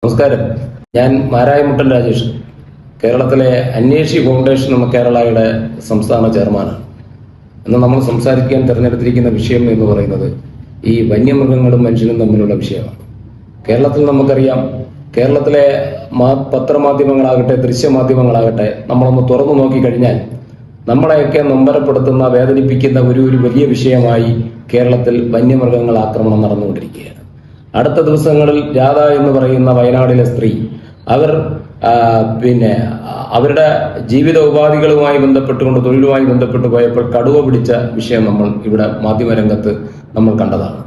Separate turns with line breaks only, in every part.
നമസ്കാരം. ഞാൻ മാരായമുട്ടൻ രാജേഷ്, കേരളത്തിലെ അന്വേഷി ഫൗണ്ടേഷൻ എന്ന കേരളയുടെ സംസ്ഥാന ചെയർമാനാണ്. ഇന്ന് നമ്മൾ സംസാരിക്കാൻ തിരഞ്ഞെടുത്തിരിക്കുന്ന വിഷയം എന്ന് പറയുന്നത് ഈ വന്യമൃഗങ്ങളും മനുഷ്യനും തമ്മിലുള്ള വിഷയമാണ്. കേരളത്തിൽ നമുക്കറിയാം, കേരളത്തിലെ പത്രമാധ്യമങ്ങളാകട്ടെ ദൃശ്യമാധ്യമങ്ങളാകട്ടെ നമ്മളൊന്ന് തുറന്നു നോക്കിക്കഴിഞ്ഞാൽ നമ്മളെയൊക്കെ നൊമ്പരപ്പെടുത്തുന്ന, വേദനിപ്പിക്കുന്ന ഒരു വലിയ വിഷയമായി കേരളത്തിൽ വന്യമൃഗങ്ങൾ ആക്രമണം നടന്നുകൊണ്ടിരിക്കുകയാണ്. അടുത്ത ദിവസങ്ങളിൽ രാധ എന്ന് പറയുന്ന വയനാടിലെ സ്ത്രീ അവരുടെ ജീവിത ഉപാധികളുമായി ബന്ധപ്പെട്ടുകൊണ്ട്, തൊഴിലുമായി ബന്ധപ്പെട്ട് പോയപ്പോൾ കടുവ പിടിച്ച വിഷയം നമ്മൾ ഇവിടെ മാധ്യമരംഗത്ത് നമ്മൾ കണ്ടതാണ്.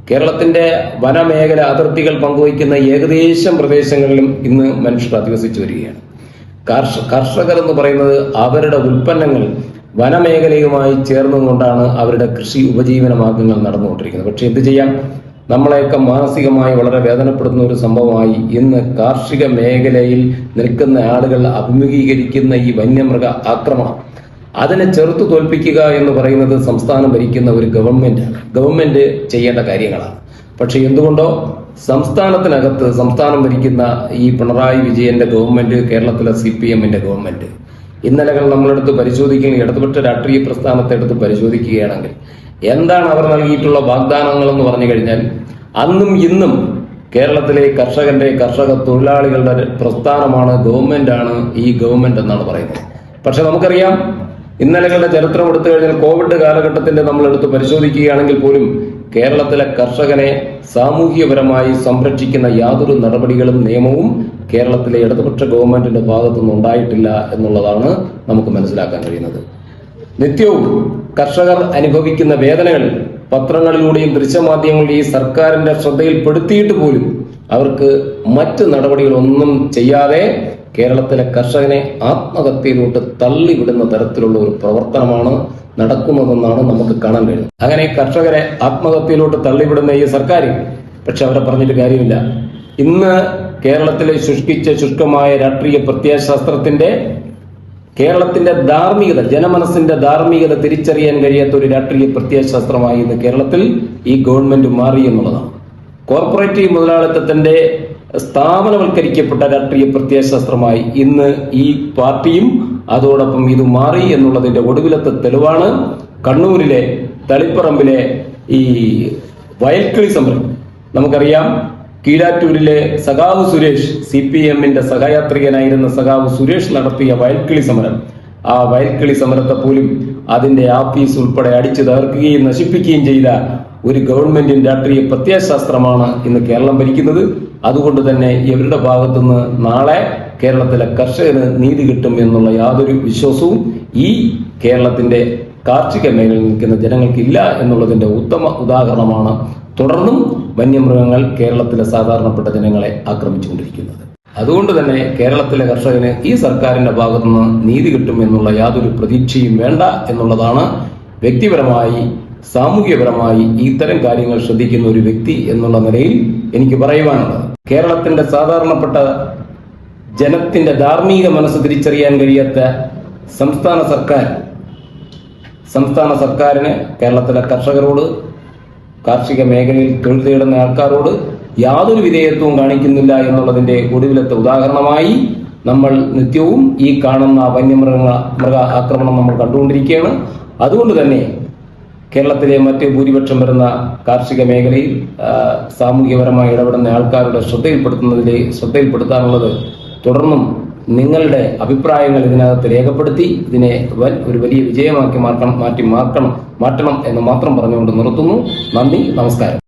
കേരളത്തിന്റെ വനമേഖല അതിർത്തികൾ പങ്കുവയ്ക്കുന്ന ഏകദേശം പ്രദേശങ്ങളിലും ഇന്ന് മനുഷ്യർ അധിവസിച്ചു വരികയാണ്. കർഷകർ എന്ന് പറയുന്നത് അവരുടെ ഉൽപ്പന്നങ്ങൾ വനമേഖലയുമായി ചേർന്നുകൊണ്ടാണ് അവരുടെ കൃഷി ഉപജീവന മാർഗങ്ങൾ നടന്നുകൊണ്ടിരിക്കുന്നത്. പക്ഷെ എന്ത് ചെയ്യാം, നമ്മളെയൊക്കെ മാനസികമായി വളരെ വേദനപ്പെടുന്ന ഒരു സംഭവമായി ഇന്ന് കാർഷിക മേഖലയിൽ നിൽക്കുന്ന ആളുകൾ അഭിമുഖീകരിക്കുന്ന ഈ വന്യമൃഗ ആക്രമണം, അതിനെ ചെറുത്തു തോൽപ്പിക്കുക എന്ന് പറയുന്നത് സംസ്ഥാനം ഭരിക്കുന്ന ഒരു ഗവൺമെന്റ് ചെയ്യേണ്ട കാര്യങ്ങളാണ്. പക്ഷെ എന്തുകൊണ്ടോ സംസ്ഥാനത്തിനകത്ത് സംസ്ഥാനം ഭരിക്കുന്ന ഈ പിണറായി വിജയന്റെ ഗവൺമെന്റ്, കേരളത്തിലെ CPM-ന്റെ ഗവൺമെന്റ്, ഇന്നലകൾ നമ്മളെടുത്ത് പരിശോധിക്കുന്ന ഇടതുപക്ഷ രാഷ്ട്രീയ പ്രസ്ഥാനത്തെ എടുത്ത് പരിശോധിക്കുകയാണെങ്കിൽ എന്താണ് അവർ നൽകിയിട്ടുള്ള വാഗ്ദാനങ്ങൾ എന്ന് പറഞ്ഞു കഴിഞ്ഞാൽ, അന്നും ഇന്നും കേരളത്തിലെ കർഷക തൊഴിലാളികളുടെ പ്രസ്ഥാനമാണ്, ഗവൺമെന്റാണ് ഈ ഗവൺമെന്റ് എന്നാണ് പറയുന്നത്. പക്ഷെ നമുക്കറിയാം, ഇന്നലകളുടെ ചരിത്രം എടുത്തു കഴിഞ്ഞാൽ കോവിഡ് കാലഘട്ടത്തിന്റെ നമ്മളെടുത്ത് പരിശോധിക്കുകയാണെങ്കിൽ പോലും കേരളത്തിലെ കർഷകനെ സാമൂഹികപരമായി സംരക്ഷിക്കുന്ന യാതൊരു നടപടികളും നിയമവും കേരളത്തിലെ ഇടതുപക്ഷ ഗവൺമെന്റിന്റെ ഭാഗത്തുനിന്ന് ഉണ്ടായിട്ടില്ല എന്നുള്ളതാണ് നമുക്ക് മനസ്സിലാക്കാൻ കഴിയുന്നത്. നിത്യവും കർഷകർ അനുഭവിക്കുന്ന വേദനകൾ പത്രങ്ങളിലൂടെയും ദൃശ്യമാധ്യമങ്ങളിലെയും സർക്കാരിന്റെ ശ്രദ്ധയിൽപ്പെടുത്തിയിട്ട് പോലും അവർക്ക് മറ്റ് നടപടികളൊന്നും ചെയ്യാതെ കേരളത്തിലെ കർഷകനെ ആത്മഹത്യയിലോട്ട് തള്ളിവിടുന്ന തരത്തിലുള്ള ഒരു പ്രവർത്തനമാണ് നടക്കുന്നതെന്നാണ് നമുക്ക് കാണാൻ കഴിയുന്നത്. അങ്ങനെ കർഷകരെ ആത്മഹത്യയിലോട്ട് തള്ളിവിടുന്ന ഈ സർക്കാർ, പക്ഷെ അവരെ പറഞ്ഞിട്ട് കാര്യമില്ല. ഇന്ന് കേരളത്തിലെ ശുഷ്കമായ രാഷ്ട്രീയ പ്രത്യയശാസ്ത്രത്തിന്റെ, കേരളത്തിന്റെ ധാർമ്മികത, ജനമനസ്സിന്റെ ധാർമ്മികത തിരിച്ചറിയാൻ കഴിയാത്ത ഒരു രാഷ്ട്രീയ പ്രത്യയശാസ്ത്രമായി ഇന്ന് കേരളത്തിൽ ഈ ഗവൺമെന്റ് മാറി എന്നുള്ളതാണ്. കോർപ്പറേറ്റീവ് മുതലാളിത്തത്തിന്റെ സ്ഥാപനവൽക്കരിക്കപ്പെട്ട രാഷ്ട്രീയ പ്രത്യയശാസ്ത്രമായി ഇന്ന് ഈ പാർട്ടിയും അതോടൊപ്പം ഇത് മാറി എന്നുള്ളതിന്റെ ഒടുവിലത്തെ തെളിവാണ് കണ്ണൂരിലെ തളിപ്പറമ്പിലെ ഈ വയൽക്കിളി സമരം. നമുക്കറിയാം, കീഴാറ്റൂരിലെ സഖാവ് സുരേഷ്, CPM-ന്റെ സഹയാത്രികനായിരുന്ന സഖാവ് സുരേഷ് നടത്തിയ വയൽക്കിളി സമരം, ആ വയൽക്കിളി സമരത്തെ പോലും അതിന്റെ ആഫീസ് ഉൾപ്പെടെ അടിച്ചു തകർക്കുകയും നശിപ്പിക്കുകയും ചെയ്ത ഒരു ഗവൺമെന്റിന്റെ രാഷ്ട്രീയ പ്രത്യയശാസ്ത്രമാണ് ഇന്ന് കേരളം ഭരിക്കുന്നത്. അതുകൊണ്ട് തന്നെ ഇവരുടെ ഭാഗത്തുനിന്ന് നാളെ കേരളത്തിലെ കർഷകന് നീതി കിട്ടും എന്നുള്ള യാതൊരു വിശ്വാസവും ഈ കേരളത്തിന്റെ കാർഷിക മേഖലയിൽ നിൽക്കുന്ന ജനങ്ങൾക്കില്ല എന്നുള്ളതിന്റെ ഉത്തമ ഉദാഹരണമാണ് തുടർന്നും വന്യമൃഗങ്ങൾ കേരളത്തിലെ സാധാരണപ്പെട്ട ജനങ്ങളെ ആക്രമിച്ചുകൊണ്ടിരിക്കുന്നത്. അതുകൊണ്ട് തന്നെ കേരളത്തിലെ കർഷകന് ഈ സർക്കാരിന്റെ ഭാഗത്തുനിന്ന് നീതി കിട്ടും എന്നുള്ള യാതൊരു പ്രതീക്ഷയും വേണ്ട എന്നുള്ളതാണ് വ്യക്തിപരമായി, സാമൂഹ്യപരമായി ഇത്തരം കാര്യങ്ങൾ ശ്രദ്ധിക്കുന്ന ഒരു വ്യക്തി എന്നുള്ള നിലയിൽ എനിക്ക് പറയുവാനുള്ളത്. കേരളത്തിന്റെ സാധാരണപ്പെട്ട ജനത്തിന്റെ ധാർമ്മിക മനസ്സ് തിരിച്ചറിയാൻ കഴിയാത്ത സംസ്ഥാന സർക്കാരിന് കേരളത്തിലെ കർഷകരോട്, കാർഷിക മേഖലയിൽ തൊഴിൽ തേടുന്ന ആൾക്കാരോട് യാതൊരു വിധേയത്വവും കാണിക്കുന്നില്ല എന്നുള്ളതിന്റെ ഒടുവിലത്തെ ഉദാഹരണമായി നമ്മൾ നിത്യവും ഈ കാണുന്ന വന്യമൃഗ ആക്രമണം നമ്മൾ കണ്ടുകൊണ്ടിരിക്കുകയാണ്. അതുകൊണ്ട് തന്നെ കേരളത്തിലെ മറ്റ് ഭൂരിപക്ഷം വരുന്ന കാർഷിക മേഖലയിൽ സാമൂഹികപരമായി ഇടപെടുന്ന ആൾക്കാരുടെ ശ്രദ്ധയിൽപ്പെടുത്താനുള്ളത്, തുടർന്നും നിങ്ങളുടെ അഭിപ്രായങ്ങൾ ഇതിനകത്ത് രേഖപ്പെടുത്തി ഇതിനെ ഒരു വലിയ വിജയമാക്കി മാറ്റണം എന്ന് മാത്രം പറഞ്ഞുകൊണ്ട് നിർത്തുന്നു. നന്ദി, നമസ്കാരം.